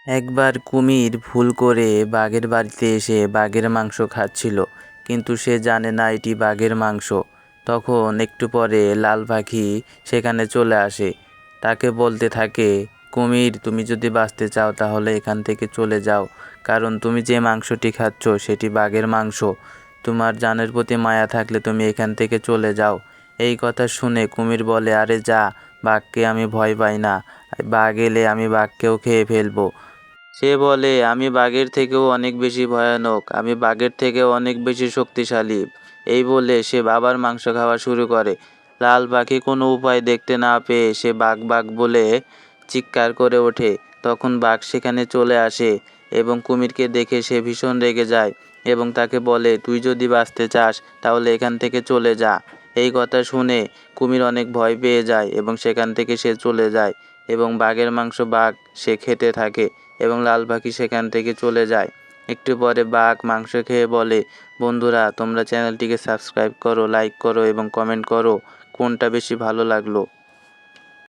একবার কুমির ভুল করে বাঘের বাড়িতে এসে বাঘের মাংস খাচ্ছিল, কিন্তু সে জানে না এটি বাঘের মাংস। তখন একটু পরে লাল পাখি সেখানে চলে আসে। তাকে বলতে থাকে, কুমির, তুমি যদি বাঁচতে চাও তাহলে এখান থেকে চলে যাও, কারণ তুমি যে মাংসটি খাচ্ছ সেটি বাঘের মাংস। তোমার জানের প্রতি মায়া থাকলে তুমি এখান থেকে চলে যাও। এই কথা শুনে কুমির বলে, আরে যা, বাঘকে আমি ভয় পাই না, বাঘ এলে আমি বাঘকেও খেয়ে ফেলবো। সে বলে, আমি বাঘের থেকেও অনেক বেশি ভয়ানক, আমি বাঘের থেকেও অনেক বেশি শক্তিশালী। এই বলে সে আবার মাংস খাওয়া শুরু করে। লাল পাখি কোনো উপায় দেখতে না পেয়ে সে বাঘ বাঘ বলে চিৎকার করে ওঠে। তখন বাঘ সেখানে চলে আসে এবং কুমিরকে দেখে সে ভীষণ রেগে যায় এবং তাকে বলে, তুই যদি বাঁচতে চাস তাহলে এখান থেকে চলে যা। এই কথা শুনে কুমির অনেক ভয় পেয়ে যায় এবং সেখান থেকে সে চলে যায় এবং বাঘের মাংস বাঘ সে খেতে থাকে এবং লাল পাখি সেখান থেকে চলে যায়। একটু পরে বাঘ মাংস খেয়ে বলে, বন্ধুরা, তোমরা চ্যানেলটিকে সাবস্ক্রাইব করো, লাইক করো এবং কমেন্ট করো কোনটা বেশি ভালো লাগলো।